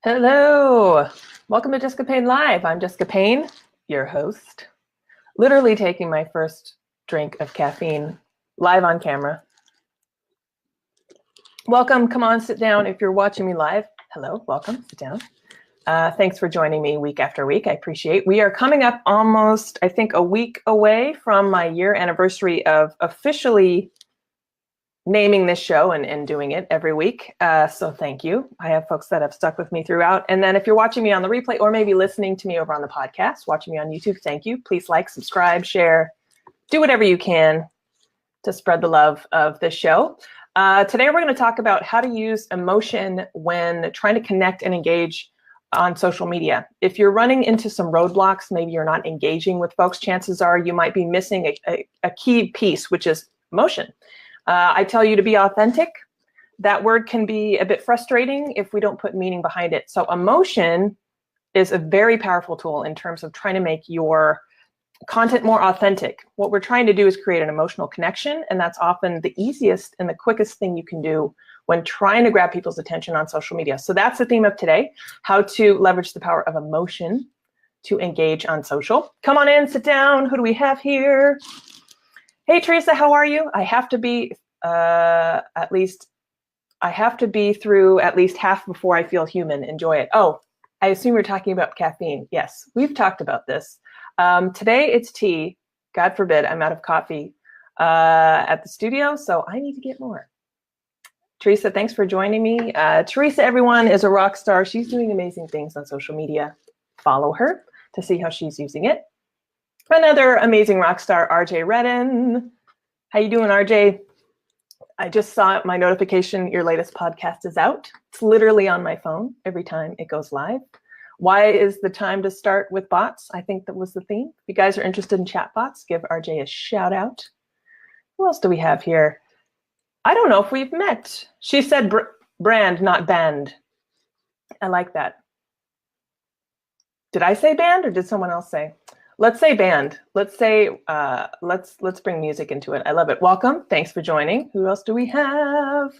Hello, welcome to Jessica Payne Live. I'm Jessica Payne, your host, literally taking my first drink of caffeine live on camera. Welcome, come on, sit down. If you're watching me live, hello, welcome, sit down. Thanks for joining me week after week, I appreciate. We are coming up almost, I think, a week away from my year anniversary of officially naming this show and doing it every week. So thank you. I have folks that have stuck with me throughout. And then if you're watching me on the replay or maybe listening to me over on the podcast, watching me on YouTube, thank you. Please like, subscribe, share, do whatever you can to spread the love of this show. Today, we're going to talk about how to use emotion when trying to connect and engage on social media. If you're running into some roadblocks, maybe you're not engaging with folks, chances are you might be missing a key piece, which is emotion. I tell you to be authentic. That word can be a bit frustrating if we don't put meaning behind it. So emotion is a very powerful tool in terms of trying to make your content more authentic. What we're trying to do is create an emotional connection, and that's often the easiest and the quickest thing you can do when trying to grab people's attention on social media. So that's the theme of today, how to leverage the power of emotion to engage on social. Come on in, sit down. Who do we have here? Hey, Teresa, how are you? I have to be through at least half before I feel human. Enjoy it. Oh, I assume you're talking about caffeine. Yes, we've talked about this. Today it's tea. God forbid I'm out of coffee at the studio, so I need to get more. Teresa, thanks for joining me. Teresa, everyone, is a rock star. She's doing amazing things on social media. Follow her to see how she's using it. Another amazing rock star, RJ Redden. How you doing, RJ? I just saw my notification, your latest podcast is out. It's literally on my phone every time it goes live. Why is the time to start with bots? I think that was the theme. If you guys are interested in chat bots, give RJ a shout out. Who else do we have here? I don't know if we've met. She said brand, not band. I like that. Did I say band or did someone else say? Let's say band. Let's say, let's bring music into it. I love it. Welcome. Thanks for joining. Who else do we have?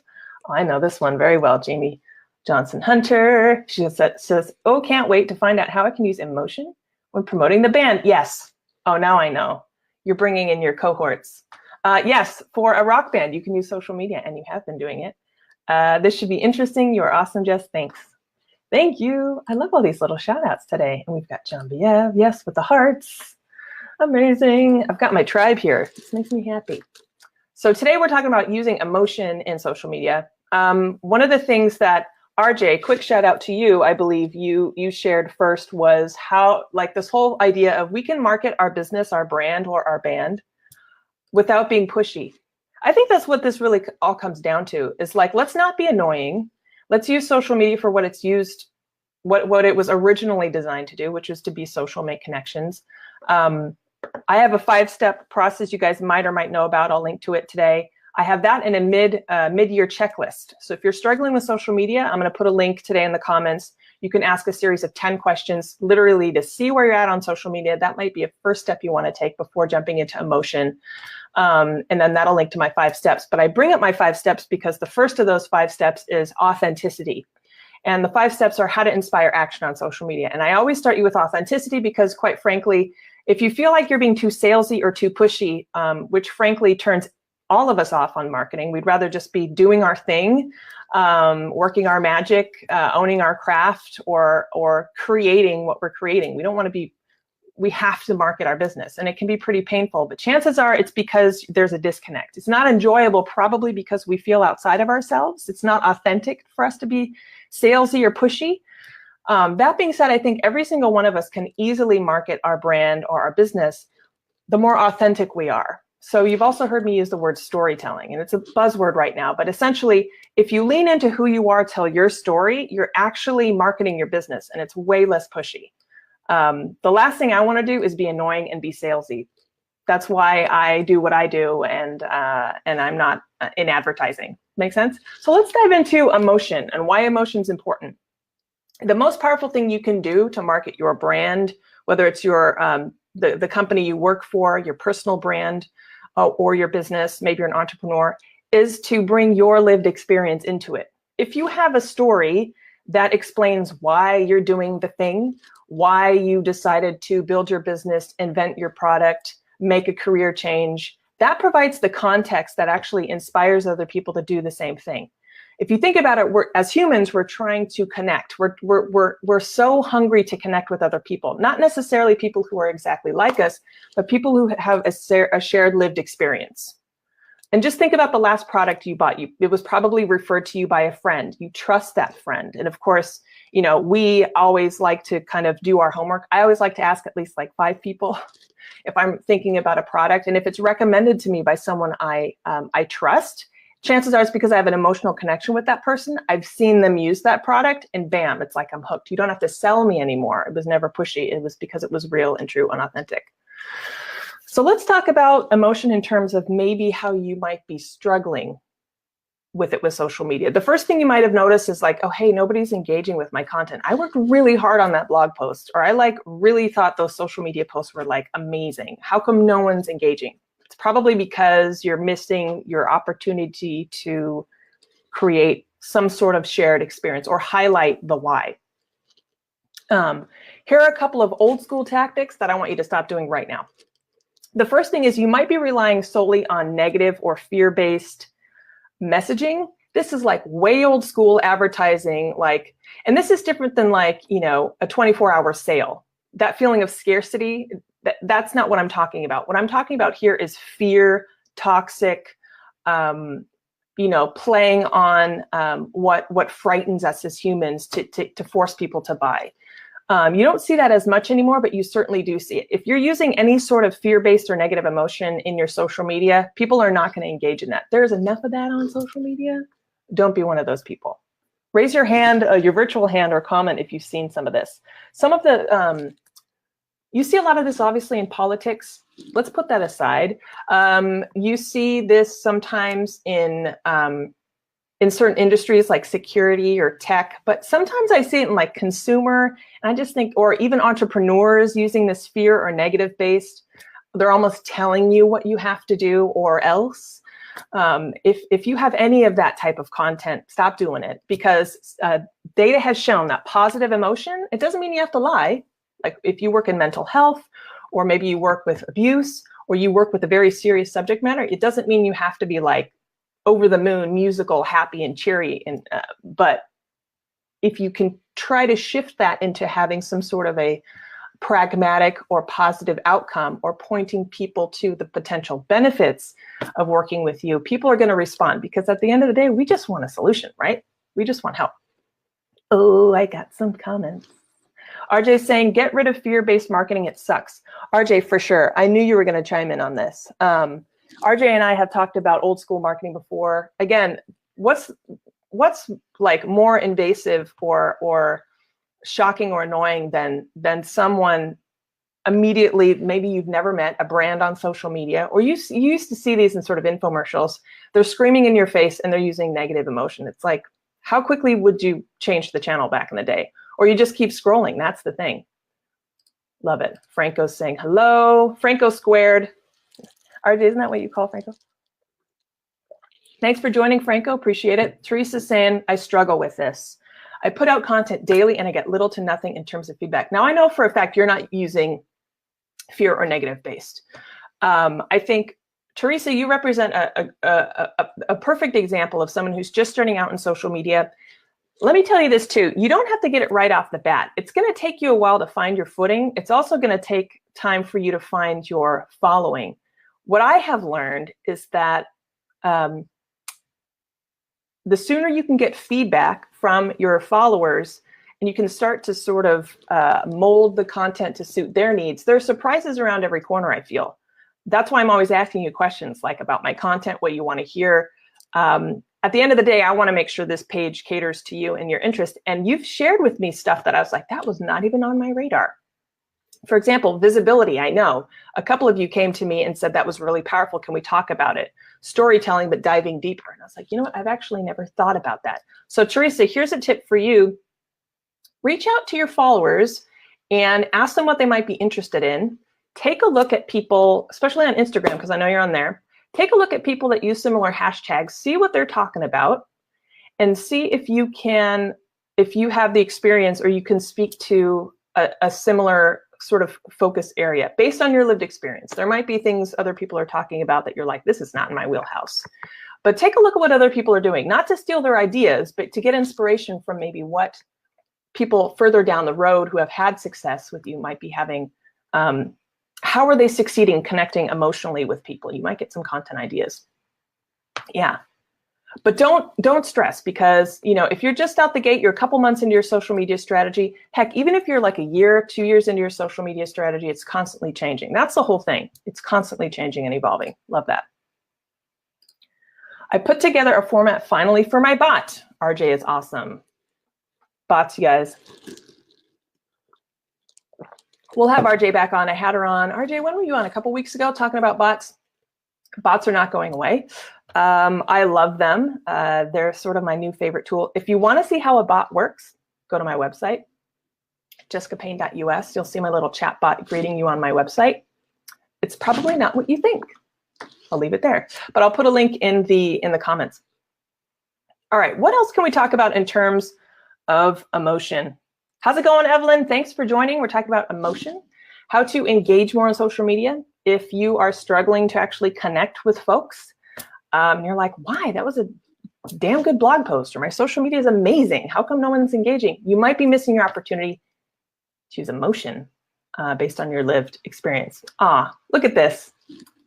Oh, I know this one very well. Jamie Johnson Hunter. She says, oh, can't wait to find out how I can use emotion when promoting the band. Yes. Oh, now I know. You're bringing in your cohorts. Yes, for a rock band, you can use social media, and you have been doing it. This should be interesting. You're awesome, Jess. Thanks. Thank you. I love all these little shout outs today. And we've got John Biev, yes, with the hearts. Amazing. I've got my tribe here. This makes me happy. So today we're talking about using emotion in social media. One of the things that RJ, quick shout out to you, I believe you shared first was how, like, this whole idea of we can market our business, our brand, or our band without being pushy. I think that's what this really all comes down to, is like, let's not be annoying. Let's use social media for what it's used, what it was originally designed to do, which is to be social, make connections. I have a 5-step process you guys might or might know about. I'll link to it today. I have that in a mid-year checklist. So if you're struggling with social media, I'm going to put a link today in the comments. You can ask a series of 10 questions, literally to see where you're at on social media. That might be a first step you want to take before jumping into emotion. And then that'll link to my 5 steps. But I bring up my 5 steps because the first of those 5 steps is authenticity. And the 5 steps are how to inspire action on social media. And I always start you with authenticity because, quite frankly, if you feel like you're being too salesy or too pushy, which frankly turns all of us off on marketing, we'd rather just be doing our thing, working our magic, owning our craft, or creating what we're creating. We don't want to be, we have to market our business, and it can be pretty painful, but chances are it's because there's a disconnect. It's not enjoyable, probably because we feel outside of ourselves. It's not authentic for us to be salesy or pushy. That being said, I think every single one of us can easily market our brand or our business the more authentic we are. So you've also heard me use the word storytelling, and it's a buzzword right now, but essentially, if you lean into who you are, tell your story, you're actually marketing your business, and it's way less pushy. The last thing I want to do is be annoying and be salesy. That's why I do what I do, and I'm not in advertising. Make sense? So let's dive into emotion and why emotion is important. The most powerful thing you can do to market your brand, whether it's your the company you work for, your personal brand, or your business, maybe you're an entrepreneur, is to bring your lived experience into it. If you have a story that explains why you're doing the thing, why you decided to build your business, invent your product, make a career change. That provides the context that actually inspires other people to do the same thing. If you think about it, as humans, we're trying to connect. We're so hungry to connect with other people, not necessarily people who are exactly like us, but people who have a shared lived experience. And just think about the last product you bought. It was probably referred to you by a friend. You trust that friend. And of course, we always like to kind of do our homework. I always like to ask at least like 5 people if I'm thinking about a product. And if it's recommended to me by someone I trust, chances are it's because I have an emotional connection with that person. I've seen them use that product and bam, it's like I'm hooked. You don't have to sell me anymore. It was never pushy. It was because it was real and true and authentic. So let's talk about emotion in terms of maybe how you might be struggling with it with social media. The first thing you might have noticed is like, oh, hey, nobody's engaging with my content. I worked really hard on that blog post, or I really thought those social media posts were like amazing. How come no one's engaging? It's probably because you're missing your opportunity to create some sort of shared experience or highlight the why. Here are a couple of old school tactics that I want you to stop doing right now. The first thing is you might be relying solely on negative or fear-based messaging. This is like way old school advertising, and this is different than a 24-hour sale. That feeling of scarcity, that's not what I'm talking about. What I'm talking about here is fear, toxic, playing on what frightens us as humans to force people to buy. You don't see that as much anymore, but you certainly do see it. If you're using any sort of fear-based or negative emotion in your social media, people are not going to engage in that. There's enough of that on social media. Don't be one of those people. Raise your hand, your virtual hand, or comment if you've seen some of this. Some of the, you see a lot of this obviously in politics. Let's put that aside. You see this sometimes in certain industries like security or tech, but sometimes I see it in like consumer, and I just think, or even entrepreneurs using this fear or negative based, they're almost telling you what you have to do or else. If you have any of that type of content, stop doing it, because data has shown that positive emotion, it doesn't mean you have to lie. Like if you work in mental health, or maybe you work with abuse, or you work with a very serious subject matter, it doesn't mean you have to be like over the moon, musical, happy and cheery. But if you can try to shift that into having some sort of a pragmatic or positive outcome, or pointing people to the potential benefits of working with you, people are going to respond, because at the end of the day, we just want a solution, right? We just want help. Oh, I got some comments. RJ's saying, get rid of fear-based marketing. It sucks. RJ, for sure. I knew you were going to chime in on this. RJ and I have talked about old school marketing before. Again, what's like more invasive or shocking or annoying than someone immediately, maybe you've never met, a brand on social media, or you used to see these in sort of infomercials. They're screaming in your face and they're using negative emotion. It's like, how quickly would you change the channel back in the day? Or you just keep scrolling. That's the thing. Love it. Franco's saying hello. Franco squared. RJ, isn't that what you call Franco? Thanks for joining, Franco. Appreciate it. Teresa's saying, I struggle with this. I put out content daily and I get little to nothing in terms of feedback. Now, I know for a fact you're not using fear or negative based. I think, Teresa, you represent a perfect example of someone who's just starting out in social media. Let me tell you this too. You don't have to get it right off the bat. It's going to take you a while to find your footing. It's also going to take time for you to find your following. What I have learned is that the sooner you can get feedback from your followers, and you can start to sort of mold the content to suit their needs, there are surprises around every corner, I feel. That's why I'm always asking you questions like about my content, what you want to hear. At the end of the day, I want to make sure this page caters to you and your interest. And you've shared with me stuff that I was like, that was not even on my radar. For example, visibility, I know. A couple of you came to me and said that was really powerful. Can we talk about it? Storytelling, but diving deeper. And I was like, you know what? I've actually never thought about that. So Teresa, here's a tip for you. Reach out to your followers and ask them what they might be interested in. Take a look at people, especially on Instagram, because I know you're on there. Take a look at people that use similar hashtags, see what they're talking about, and see if you can if you have the experience or you can speak to a similar sort of focus area based on your lived experience. There might be things other people are talking about that you're like, this is not in my wheelhouse. But take a look at what other people are doing, not to steal their ideas, but to get inspiration from maybe what people further down the road who have had success with you might be having. How are they succeeding connecting emotionally with people? You might get some content ideas. Yeah. But don't stress, because, you know, if you're just out the gate, you're a couple months into your social media strategy, heck, even if you're like a year, 2 years into your social media strategy, it's constantly changing. That's the whole thing. It's constantly changing and evolving. Love that. I put together a format finally for my bot. RJ is awesome. Bots, you guys. We'll have RJ back on. I had her on. RJ, when were you on? A couple weeks ago talking about bots. Bots are not going away. I love them. They're sort of my new favorite tool. If you want to see how a bot works, go to my website, jessicapayne.us. You'll see my little chat bot greeting you on my website. It's probably not what you think. I'll leave it there, but I'll put a link in the comments. All right, what else can we talk about in terms of emotion? How's it going, Evelyn? Thanks for joining. We're talking about emotion, how to engage more on social media. If you are struggling to actually connect with folks, you're like, why? That was a damn good blog post, or my social media is amazing. How come no one's engaging? You might be missing your opportunity to use emotion based on your lived experience. Look at this.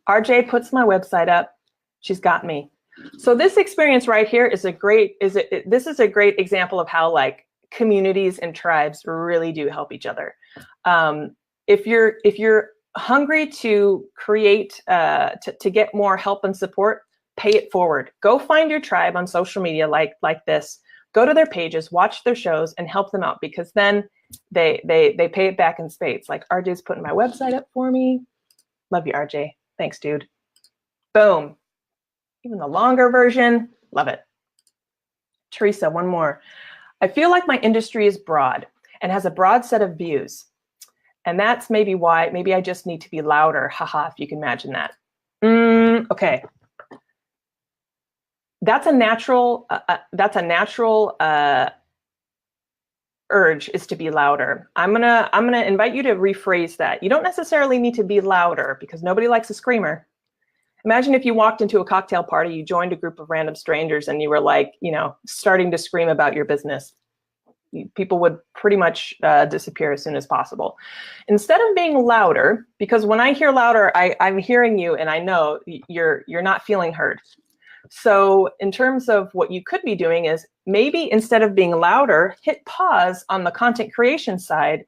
RJ puts my website up. She's got me. So this experience right here is this is a great example of how like communities and tribes really do help each other. If you're hungry to create, to get more help and support, pay it forward. Go find your tribe on social media like this. Go to their pages, watch their shows, and help them out, because then they pay it back in spades. Like RJ's putting my website up for me. Love you, RJ. Thanks, dude. Boom. Even the longer version. Love it. Teresa, one more. I feel like my industry is broad and has a broad set of views. And that's maybe why, maybe I just need to be louder. Haha, if you can imagine that. Okay. That's a natural urge, is to be louder. I'm gonna invite you to rephrase that. You don't necessarily need to be louder, because nobody likes a screamer. Imagine if you walked into a cocktail party, you joined a group of random strangers, and you were like, you know, starting to scream about your business. People would pretty much disappear as soon as possible. Instead of being louder, because when I hear louder, I'm hearing you, and I know you're not feeling heard. So in terms of what you could be doing is, maybe instead of being louder, hit pause on the content creation side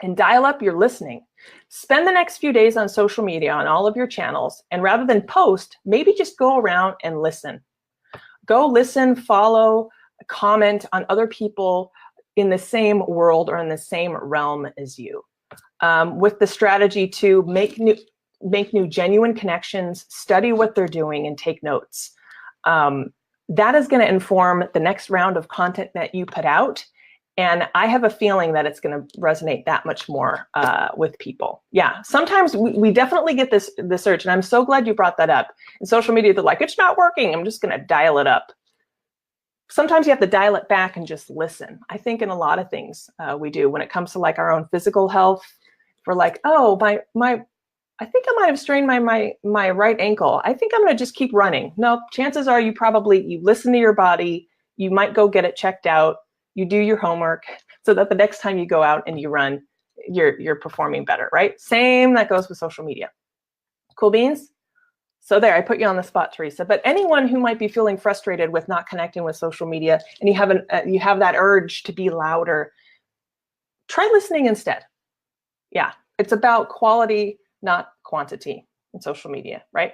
and dial up your listening. Spend the next few days on social media on all of your channels, and rather than post, maybe just go around and listen. Go listen, follow, comment on other people in the same world or in the same realm as you, with the strategy to make new genuine connections, study what they're doing, and take notes. That is going to inform the next round of content that you put out. And I have a feeling that it's going to resonate that much more with people. Yeah, sometimes we definitely get this urge, and I'm so glad you brought that up. In social media, they're like, it's not working, I'm just going to dial it up. Sometimes you have to dial it back and just listen. I think in a lot of things we do, when it comes to like our own physical health, we're like, oh, I think I might have strained my right ankle. I think I'm going to just keep running. No, chances are you listen to your body. You might go get it checked out. You do your homework so that the next time you go out and you run, you're performing better, right? Same that goes with social media. Cool beans? So there, I put you on the spot, Teresa. But anyone who might be feeling frustrated with not connecting with social media, and you have that urge to be louder, try listening instead. Yeah, it's about quality, not quantity in social media, right?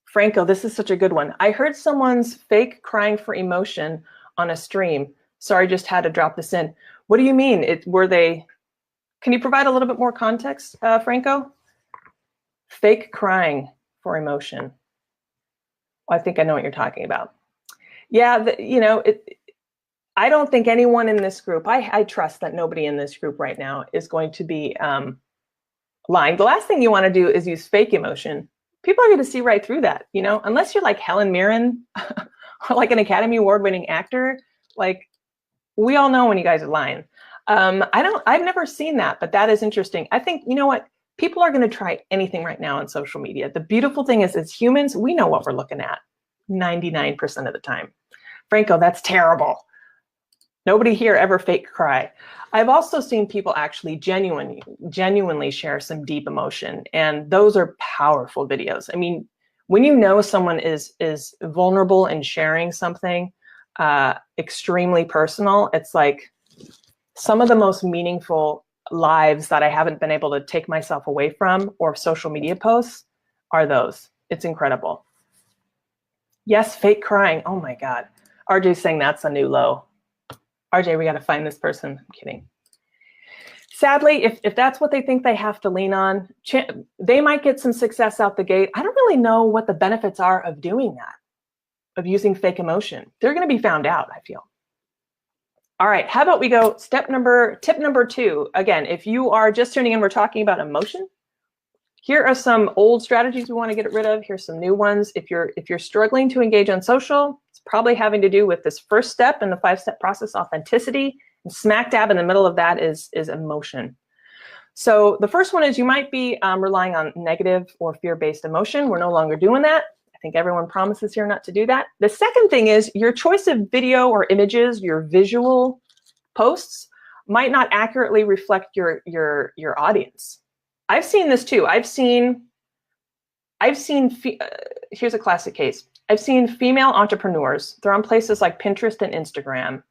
Franco, this is such a good one. I heard someone's fake crying for emotion on a stream. Sorry, just had to drop this in. What do you mean? Can you provide a little bit more context, Franco? Fake crying for emotion. Well, I think I know what you're talking about. Yeah, I don't think anyone in this group, I trust that nobody in this group right now is going to be lying. The last thing you want to do is use fake emotion. People are going to see right through that, unless you're like Helen Mirren or like an Academy Award winning actor. Like, we all know when you guys are lying. I've never seen that, but that is interesting. I think, you know what? People are going to try anything right now on social media. The beautiful thing is, as humans, we know what we're looking at 99% of the time. Franco, that's terrible. Nobody here ever fake cry. I've also seen people actually genuinely share some deep emotion, and those are powerful videos. I mean, when you know someone is vulnerable and sharing something extremely personal, it's like some of the most meaningful lives that I haven't been able to take myself away from, or social media posts, are those. It's incredible. Yes, fake crying. Oh my God. RJ's saying that's a new low. RJ, we got to find this person. I'm kidding. Sadly, if that's what they think they have to lean on, they might get some success out the gate. I don't really know what the benefits are of doing that, of using fake emotion. They're going to be found out, I feel. All right, how about we go tip number 2. Again, if you are just tuning in, we're talking about emotion. Here are some old strategies we want to get rid of. Here's some new ones. If you're struggling to engage on social, it's probably having to do with this first step in the 5-step process, authenticity. And smack dab in the middle of that is emotion. So the first one is you might be relying on negative or fear-based emotion. We're no longer doing that. I think everyone promises here not to do that. The second thing is your choice of video or images, your visual posts, might not accurately reflect your audience. I've seen this too. I've seen here's a classic case. I've seen female entrepreneurs, they're on places like Pinterest and Instagram,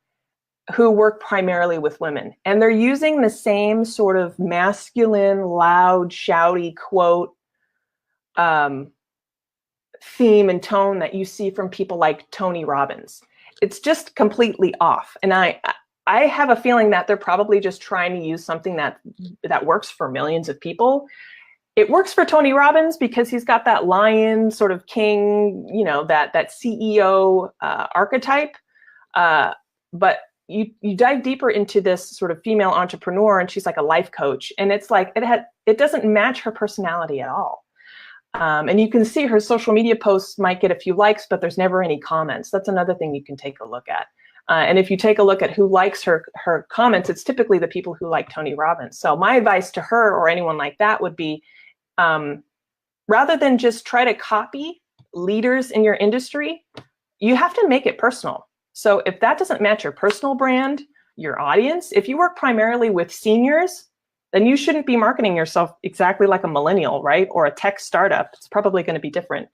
who work primarily with women, and they're using the same sort of masculine, loud, shouty quote theme and tone that you see from people like Tony Robbins. It's just completely off. And I have a feeling that they're probably just trying to use something that works for millions of people. It works for Tony Robbins because he's got that lion sort of king, you know, that CEO archetype. But you dive deeper into this sort of female entrepreneur, and she's like a life coach, and it's like it doesn't match her personality at all. And you can see her social media posts might get a few likes, but there's never any comments. That's another thing you can take a look at. And if you take a look at who likes her comments, it's typically the people who like Tony Robbins. So my advice to her or anyone like that would be, rather than just try to copy leaders in your industry, you have to make it personal. So if that doesn't match your personal brand, your audience, if you work primarily with seniors, then you shouldn't be marketing yourself exactly like a millennial, right? Or a tech startup. It's probably going to be different.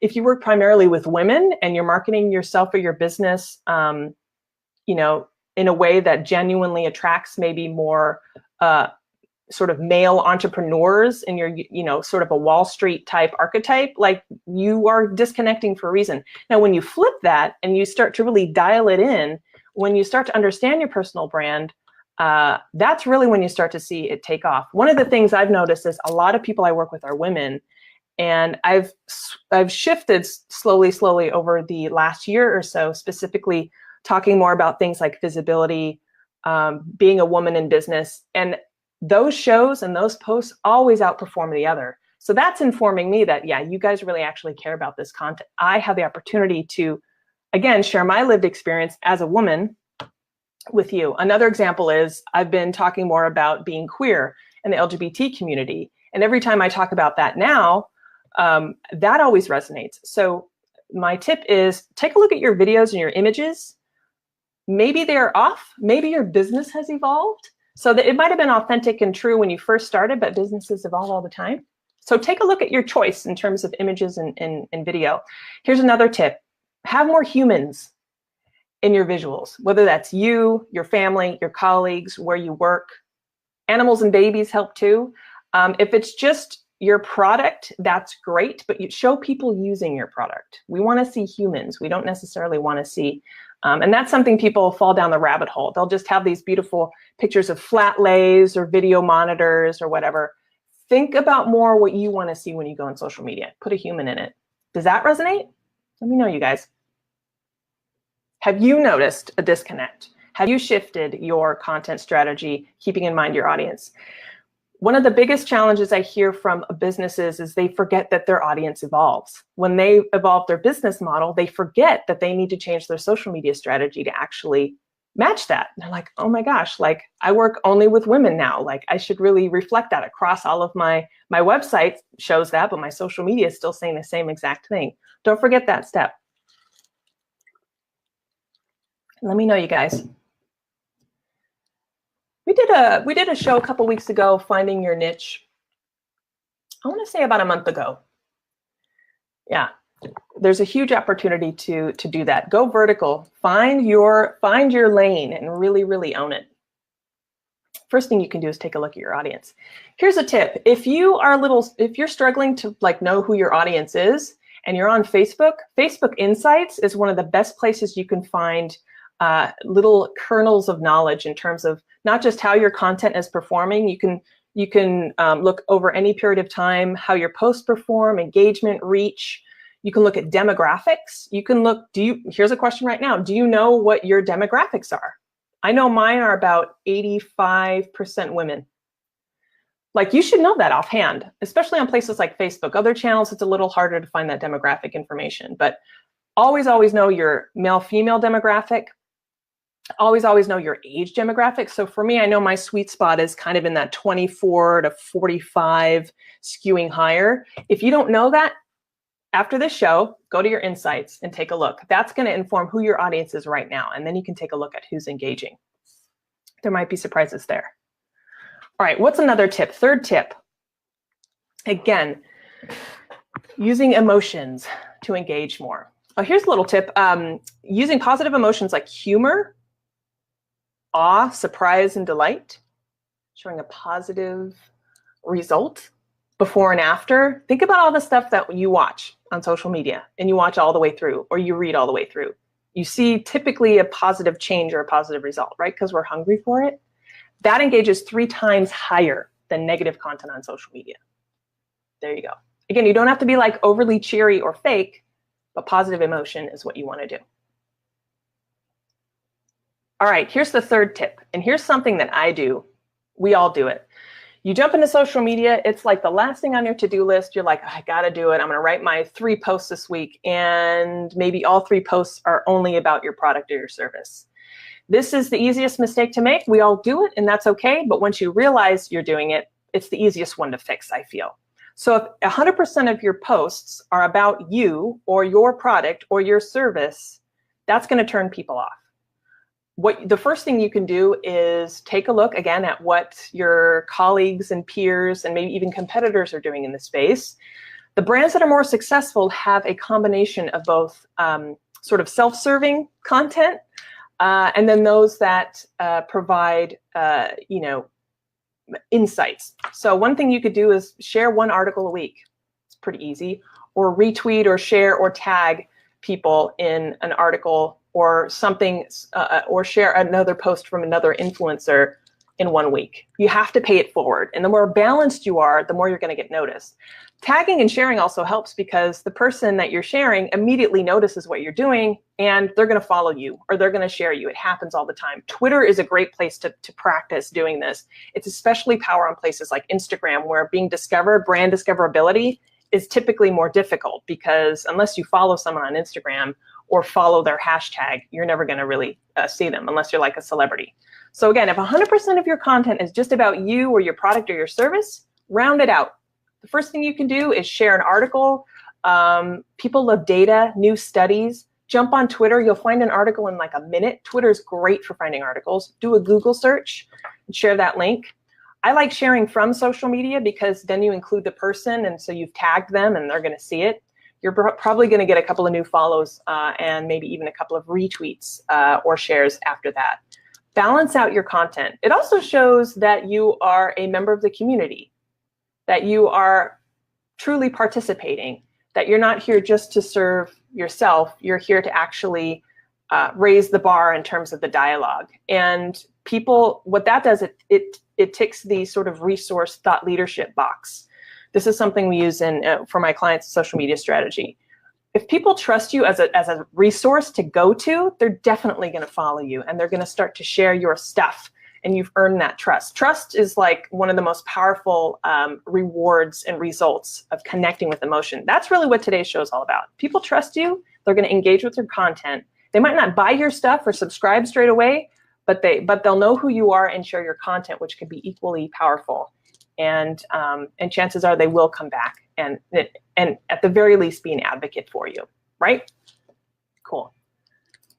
If you work primarily with women and you're marketing yourself or your business, you know, in a way that genuinely attracts maybe more sort of male entrepreneurs in your, you know, sort of a Wall Street type archetype, like, you are disconnecting for a reason. Now, when you flip that and you start to really dial it in, when you start to understand your personal brand, that's really when you start to see it take off. One of the things I've noticed is a lot of people I work with are women, and I've shifted slowly over the last year or so, specifically talking more about things like visibility, being a woman in business, and those shows and those posts always outperform the other. So that's informing me that, yeah, you guys really actually care about this content. I have the opportunity to, again, share my lived experience as a woman with you. Another example is I've been talking more about being queer in the LGBT community. And every time I talk about that now, that always resonates. So my tip is take a look at your videos and your images. Maybe they're off. Maybe your business has evolved. So that it might have been authentic and true when you first started, but businesses evolve all the time. So take a look at your choice in terms of images and video. Here's another tip. Have more humans in your visuals, whether that's you, your family, your colleagues, where you work. Animals and babies help too. If it's just your product, that's great, but you show people using your product. We want to see humans. We don't necessarily want to see, and that's something people fall down the rabbit hole. They'll just have these beautiful pictures of flat lays or video monitors or whatever. Think about more what you want to see when you go on social media. Put a human in it. Does that resonate? Let me know, you guys. Have you noticed a disconnect? Have you shifted your content strategy, keeping in mind your audience? One of the biggest challenges I hear from businesses is they forget that their audience evolves. When they evolve their business model, they forget that they need to change their social media strategy to actually match that. And they're like, oh my gosh, like I work only with women now. Like I should really reflect that across all of my website shows that, but my social media is still saying the same exact thing. Don't forget that step. Let me know, you guys. We did a show a couple weeks ago, Finding Your Niche. I want to say about a month ago. Yeah, there's a huge opportunity to do that. Go vertical. Find your lane and really, really own it. First thing you can do is take a look at your audience. Here's a tip. If you're struggling to like know who your audience is and you're on Facebook, Facebook Insights is one of the best places you can find little kernels of knowledge in terms of not just how your content is performing. You can look over any period of time how your posts perform, engagement, reach. You can look at demographics. You can look, here's a question right now. Do you know what your demographics are? I know mine are about 85% women. Like you should know that offhand, especially on places like Facebook. Other channels, it's a little harder to find that demographic information, but always know your male-female demographic. Always know your age demographic. So for me, I know my sweet spot is kind of in that 24 to 45 skewing higher. If you don't know that, after this show, go to your insights and take a look. That's going to inform who your audience is right now. And then you can take a look at who's engaging. There might be surprises there. All right, what's another tip? Third tip. Again, using emotions to engage more. Oh, here's a little tip. Using positive emotions like humor, awe, surprise, and delight, showing a positive result before and after. Think about all the stuff that you watch on social media and you watch all the way through or you read all the way through. You see typically a positive change or a positive result, right? Because we're hungry for it. That engages 3 times higher than negative content on social media. There you go. Again, you don't have to be like overly cheery or fake, but positive emotion is what you want to do. All right, here's the third tip. And here's something that I do. We all do it. You jump into social media, it's like the last thing on your to-do list. You're like, I got to do it. I'm going to write my 3 posts this week. And maybe all 3 posts are only about your product or your service. This is the easiest mistake to make. We all do it, and that's okay. But once you realize you're doing it, it's the easiest one to fix, I feel. So if 100% of your posts are about you or your product or your service, that's going to turn people off. The first thing you can do is take a look again at what your colleagues and peers and maybe even competitors are doing in the space. The brands that are more successful have a combination of both sort of self-serving content and then those that provide, insights. So one thing you could do is share 1 article a week. It's pretty easy. Or retweet or share or tag people in an article or something, or share another post from another influencer in 1 week. You have to pay it forward. And the more balanced you are, the more you're going to get noticed. Tagging and sharing also helps because the person that you're sharing immediately notices what you're doing and they're going to follow you or they're going to share you. It happens all the time. Twitter is a great place to practice doing this. It's especially powerful on places like Instagram where being discovered, brand discoverability is typically more difficult because unless you follow someone on Instagram or follow their hashtag, you're never going to really see them unless you're like a celebrity. So again, if 100% of your content is just about you or your product or your service, round it out. The first thing you can do is share an article. People love data, new studies. Jump on Twitter. You'll find an article in like a minute. Twitter is great for finding articles. Do a Google search and share that link. I like sharing from social media because then you include the person and so you've tagged them and they're going to see it. You're probably going to get a couple of new follows and maybe even a couple of retweets or shares after that. Balance out your content. It also shows that you are a member of the community, that you are truly participating, that you're not here just to serve yourself. You're here to actually raise the bar in terms of the dialogue. And people, what that does, it ticks the sort of resource thought leadership box. This is something we use for my clients' social media strategy. If people trust you as a resource to go to, they're definitely going to follow you and they're going to start to share your stuff. and you've earned that trust. Trust is like one of the most powerful rewards and results of connecting with emotion. That's really what today's show is all about. People trust you. They're going to engage with your content. They might not buy your stuff or subscribe straight away, but they'll know who you are and share your content, which can be equally powerful. And chances are they will come back and at the very least be an advocate for you, right? Cool.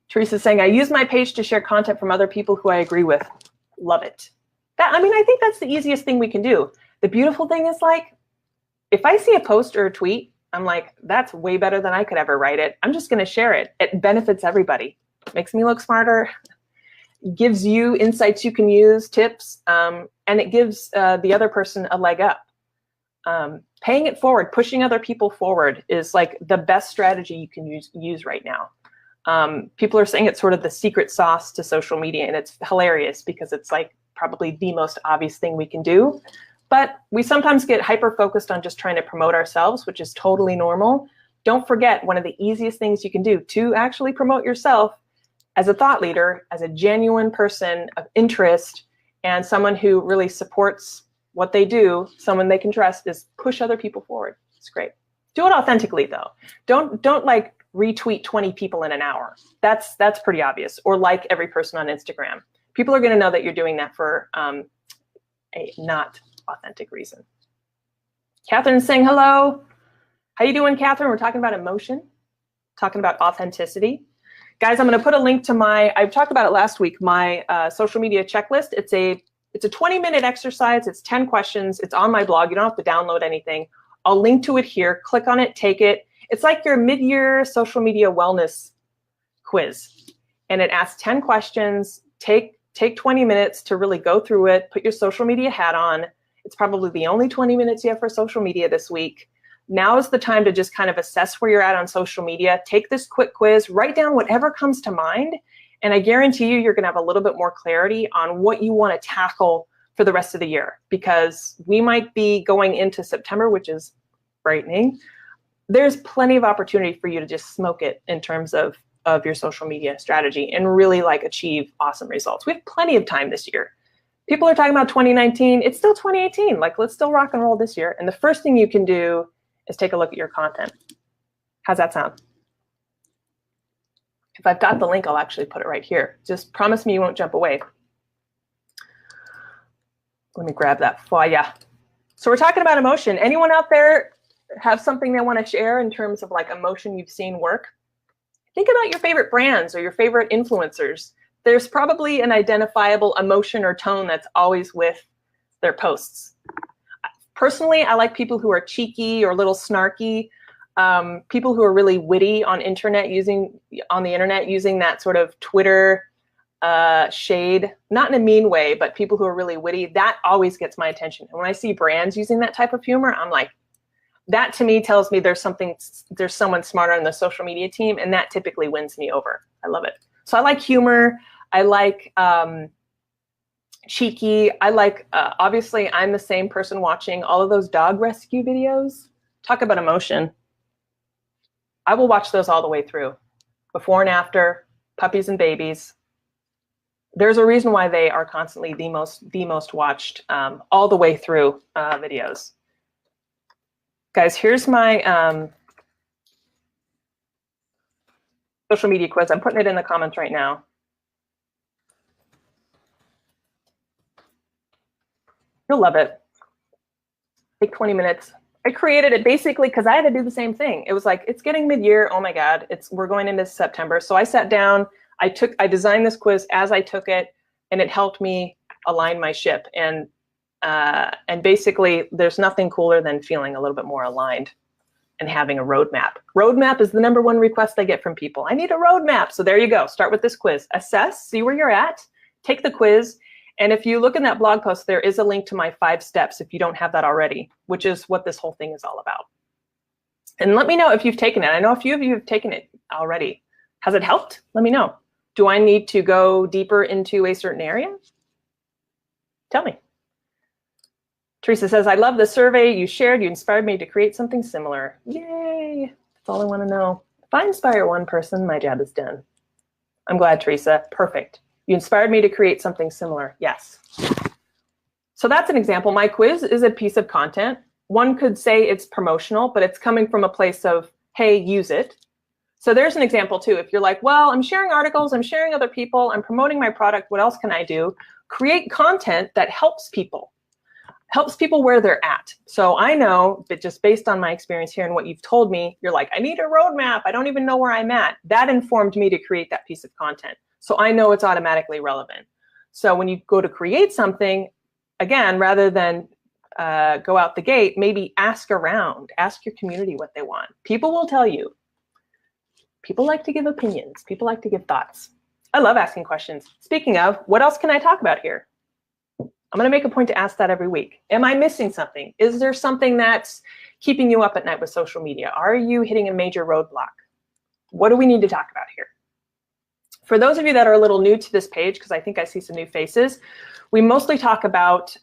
Teresa's saying, I use my page to share content from other people who I agree with. Love it. I think that's the easiest thing we can do. The beautiful thing is, like, if I see a post or a tweet, I'm like, that's way better than I could ever write it. I'm just going to share it. It benefits everybody. Makes me look smarter, gives you insights you can use, tips, and it gives the other person a leg up. Paying it forward, pushing other people forward is like the best strategy you can use right now. People are saying it's sort of the secret sauce to social media, and it's hilarious because it's like probably the most obvious thing we can do. But we sometimes get hyper-focused on just trying to promote ourselves, which is totally normal. Don't forget, one of the easiest things you can do to actually promote yourself as a thought leader, as a genuine person of interest, and someone who really supports what they do, someone they can trust, is push other people forward. It's great. Do it authentically, though. Don't like retweet 20 people in an hour. That's pretty obvious. Or like every person on Instagram. People are going to know that you're doing that for a not authentic reason. Catherine's saying hello. How you doing, Catherine? We're talking about emotion, talking about authenticity. Guys, I'm going to put a link to I talked about it last week, my social media checklist. It's a 20-minute exercise. It's 10 questions. It's on my blog. You don't have to download anything. I'll link to it here. Click on it, take it. It's like your mid-year social media wellness quiz. And it asks 10 questions. Take 20 minutes to really go through it. Put your social media hat on. It's probably the only 20 minutes you have for social media this week. Now is the time to just kind of assess where you're at on social media. Take this quick quiz, write down whatever comes to mind, and I guarantee you're going to have a little bit more clarity on what you want to tackle for the rest of the year, because we might be going into September, which is frightening. There's plenty of opportunity for you to just smoke it in terms of your social media strategy and really like achieve awesome results. We have plenty of time this year. People are talking about 2019. It's still 2018. Like, let's still rock and roll this year. And the first thing you can do is take a look at your content. How's that sound? If I've got the link, I'll actually put it right here. Just promise me you won't jump away. Let me grab that for you. So we're talking about emotion. Anyone out there have something they want to share in terms of like emotion you've seen work? Think about your favorite brands or your favorite influencers. There's probably an identifiable emotion or tone that's always with their posts. Personally, I like people who are cheeky or a little snarky, people who are really witty on the internet using that sort of Twitter shade, not in a mean way, but people who are really witty. That always gets my attention. And when I see brands using that type of humor, I'm like, that to me tells me there's someone smarter on the social media team, and that typically wins me over. I love it. So I like humor. I like cheeky. I like, obviously, I'm the same person watching all of those dog rescue videos. Talk about emotion. I will watch those all the way through, before and after, puppies and babies. There's a reason why they are constantly the most watched all the way through videos. Guys, here's my social media quiz. I'm putting it in the comments right now. You'll love it. Take 20 minutes. I created it basically because I had to do the same thing. It was like, it's getting mid-year. Oh my God, we're going into September. So I sat down, I designed this quiz as I took it, and it helped me align my ship. And basically, there's nothing cooler than feeling a little bit more aligned and having a roadmap. Roadmap is the #1 request I get from people. I need a roadmap. So there you go. Start with this quiz. Assess, see where you're at, take the quiz. And if you look in that blog post, there is a link to my 5 steps if you don't have that already, which is what this whole thing is all about. And let me know if you've taken it. I know a few of you have taken it already. Has it helped? Let me know. Do I need to go deeper into a certain area? Tell me. Teresa says, I love the survey you shared. You inspired me to create something similar. Yay. That's all I want to know. If I inspire one person, my job is done. I'm glad, Teresa. Perfect. You inspired me to create something similar. Yes. So that's an example. My quiz is a piece of content. One could say it's promotional, but it's coming from a place of, hey, use it. So there's an example too. If you're like, well, I'm sharing articles, I'm sharing other people, I'm promoting my product, what else can I do? Create content that helps people where they're at. So I know that just based on my experience here and what you've told me, you're like, I need a roadmap. I don't even know where I'm at. That informed me to create that piece of content. So I know it's automatically relevant. So when you go to create something, again, rather than go out the gate, maybe ask around, ask your community what they want. People will tell you. People like to give opinions. People like to give thoughts. I love asking questions. Speaking of, what else can I talk about here? I'm going to make a point to ask that every week. Am I missing something? Is there something that's keeping you up at night with social media? Are you hitting a major roadblock? What do we need to talk about here? For those of you that are a little new to this page, because I think I see some new faces, we mostly talk about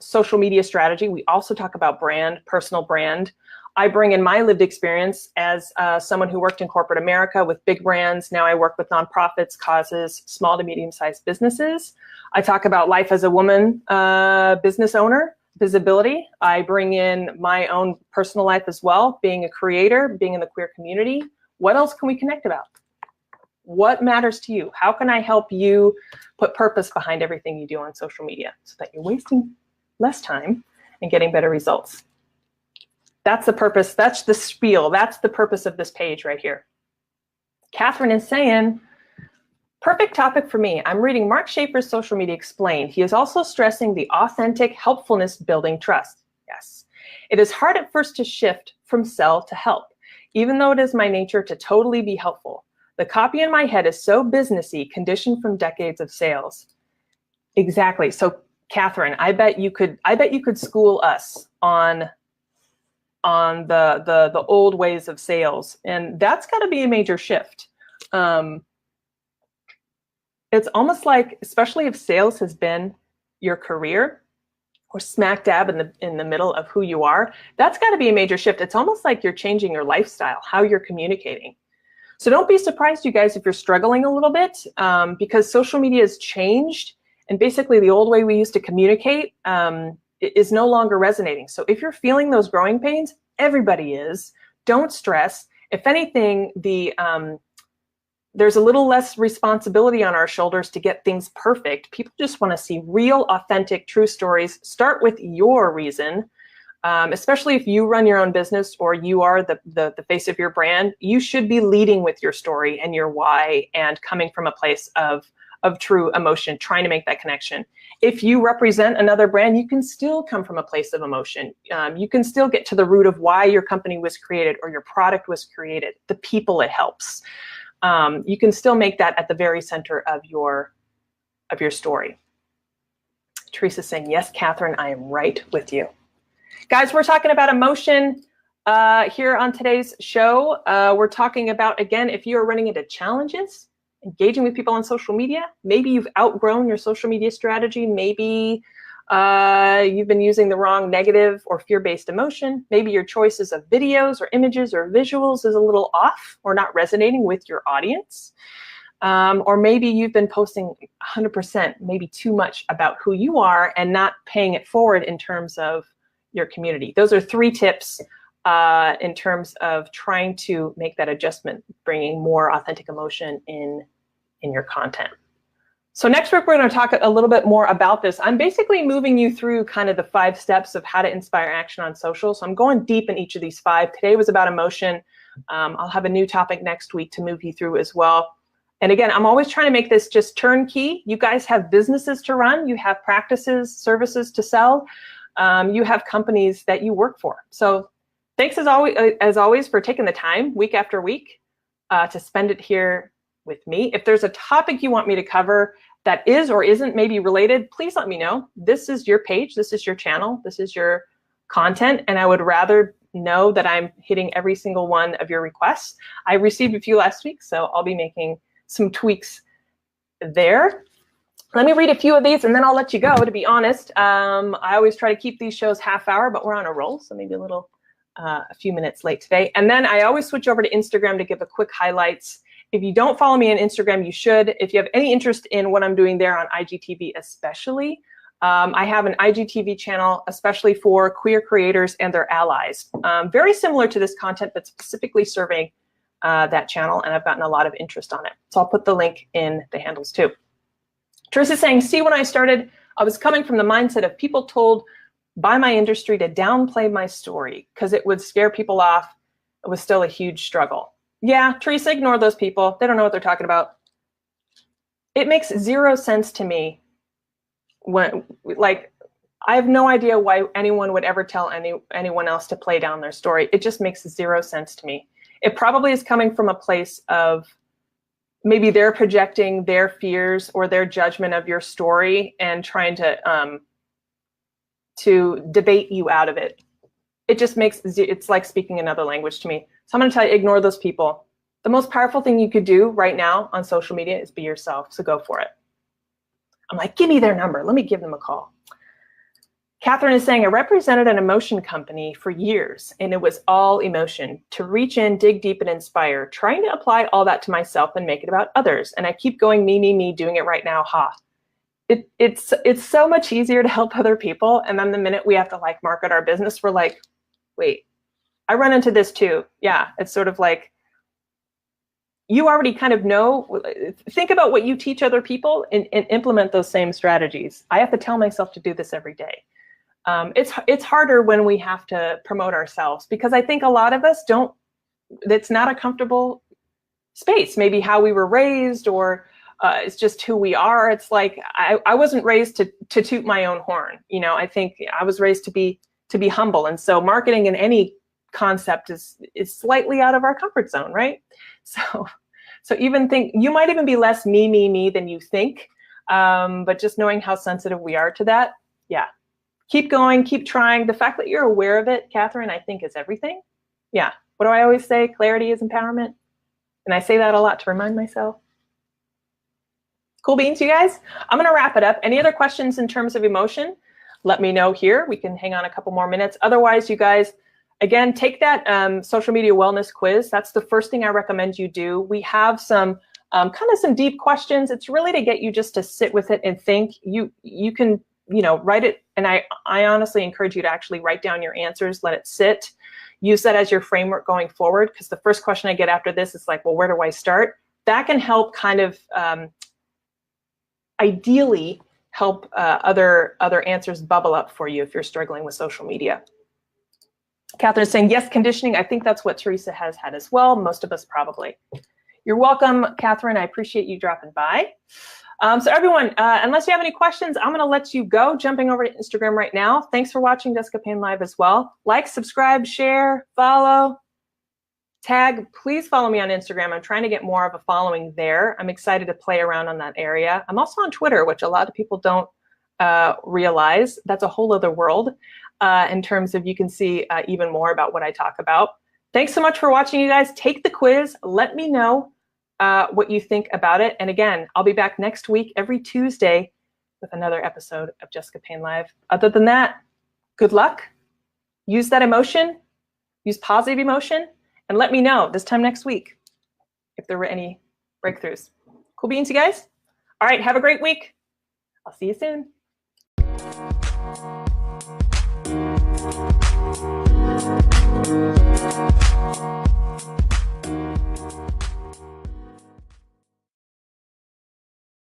social media strategy. We also talk about brand, personal brand. I bring in my lived experience as someone who worked in corporate America with big brands. Now I work with nonprofits, causes, small to medium-sized businesses. I talk about life as a woman, business owner, visibility. I bring in my own personal life as well, being a creator, being in the queer community. What else can we connect about? What matters to you? How can I help you put purpose behind everything you do on social media so that you're wasting less time and getting better results? That's the purpose. That's the spiel. That's the purpose of this page right here. Catherine is saying, perfect topic for me. I'm reading Mark Schaefer's Social Media Explained. He is also stressing the authentic helpfulness building trust. Yes. It is hard at first to shift from sell to help, even though it is my nature to totally be helpful. The copy in my head is so businessy, conditioned from decades of sales. Exactly. So Catherine, I bet you could school us on the old ways of sales. And that's got to be a major shift. It's almost like, especially if sales has been your career or smack dab in the middle of who you are, that's got to be a major shift. It's almost like you're changing your lifestyle, how you're communicating. So don't be surprised, you guys, if you're struggling a little bit, because social media has changed. And basically the old way we used to communicate is no longer resonating. So if you're feeling those growing pains, everybody is. Don't stress. If anything, there's a little less responsibility on our shoulders to get things perfect. People just want to see real, authentic, true stories. Start with your reason. Especially if you run your own business or you are the face of your brand, you should be leading with your story and your why and coming from a place of true emotion, trying to make that connection. If you represent another brand, you can still come from a place of emotion. You can still get to the root of why your company was created or your product was created, the people it helps. You can still make that at the very center of your story. Teresa's saying, yes, Catherine, I am right with you. Guys, we're talking about emotion here on today's show. We're talking about, again, if you are running into challenges, engaging with people on social media, maybe you've outgrown your social media strategy, maybe you've been using the wrong negative or fear-based emotion, maybe your choices of videos or images or visuals is a little off or not resonating with your audience. Or maybe you've been posting 100%, maybe too much about who you are and not paying it forward in terms of your community. Those are 3 tips in terms of trying to make that adjustment, bringing more authentic emotion in your content. So next week, we're going to talk a little bit more about this. I'm basically moving you through kind of the 5 steps of how to inspire action on social. So I'm going deep in each of these 5. Today was about emotion. I'll have a new topic next week to move you through as well. And again, I'm always trying to make this just turnkey. You guys have businesses to run. You have practices, services to sell. You have companies that you work for. So thanks as always for taking the time week after week to spend it here with me. If there's a topic you want me to cover that is or isn't maybe related, please let me know. This is your page. This is your channel. This is your content. And I would rather know that I'm hitting every single one of your requests. I received a few last week, so I'll be making some tweaks there. Let me read a few of these and then I'll let you go, to be honest. I always try to keep these shows half hour, but we're on a roll, so maybe a few minutes late today. And then I always switch over to Instagram to give a quick highlights If you don't follow me on Instagram, you should. If you have any interest in what I'm doing there on IGTV especially, I have an IGTV channel especially for queer creators and their allies. Very similar to this content, but specifically serving that channel, and I've gotten a lot of interest on it. So I'll put the link in the handles too. Teresa's saying, see, when I started, I was coming from the mindset of people told by my industry to downplay my story because it would scare people off. It was still a huge struggle. Yeah, Teresa, ignore those people. They don't know what they're talking about. It makes zero sense to me when, like, I have no idea why anyone would ever tell anyone else to play down their story. It just makes zero sense to me. It probably is coming from a place of maybe they're projecting their fears or their judgment of your story and trying to debate you out of it. It just makes, it's like speaking another language to me. So I'm going to tell you, ignore those people. The most powerful thing you could do right now on social media is be yourself. So go for it. I'm like, give me their number. Let me give them a call. Catherine is saying, I represented an emotion company for years, and it was all emotion. To reach in, dig deep, and inspire, trying to apply all that to myself and make it about others. And I keep going, me, doing it right now, ha. It's so much easier to help other people. And then the minute we have to like market our business, we're like, wait, I run into this too. Yeah, it's sort of like, you already kind of know, think about what you teach other people and implement those same strategies. I have to tell myself to do this every day. It's harder when we have to promote ourselves because I think a lot of us don't, it's not a comfortable space, maybe how we were raised or it's just who we are. It's like, I wasn't raised to toot my own horn. You know, I think I was raised to be humble. And so marketing in any concept is slightly out of our comfort zone, right? So even think, you might even be less me than you think, but just knowing how sensitive we are to that, yeah. Keep going, keep trying. The fact that you're aware of it, Catherine, I think is everything. Yeah, what do I always say? Clarity is empowerment. And I say that a lot to remind myself. Cool beans, you guys? I'm gonna wrap it up. Any other questions in terms of emotion? Let me know here. We can hang on a couple more minutes. Otherwise, you guys, again, take that social media wellness quiz. That's the first thing I recommend you do. We have some kind of some deep questions. It's really to get you just to sit with it and think. You can, you know, write it. And I honestly encourage you to actually write down your answers, let it sit. Use that as your framework going forward. Because the first question I get after this is like, well, where do I start? That can help kind of ideally help other answers bubble up for you if you're struggling with social media. Catherine is saying, yes, conditioning. I think that's what Teresa has had as well. Most of us probably. You're welcome, Catherine. I appreciate you dropping by. So everyone, unless you have any questions, I'm going to let you go. Jumping over to Instagram right now. Thanks for watching Jessica Payne Live as well. Like, subscribe, share, follow, tag. Please follow me on Instagram. I'm trying to get more of a following there. I'm excited to play around on that area. I'm also on Twitter, which a lot of people don't realize. That's a whole other world in terms of you can see even more about what I talk about. Thanks so much for watching, you guys. Take the quiz. Let me know what you think about it. And again, I'll be back next week, every Tuesday, with another episode of Jessica Payne Live. Other than that, good luck. Use that emotion. Use positive emotion. And let me know this time next week if there were any breakthroughs. Cool beans, you guys? All right, have a great week. I'll see you soon.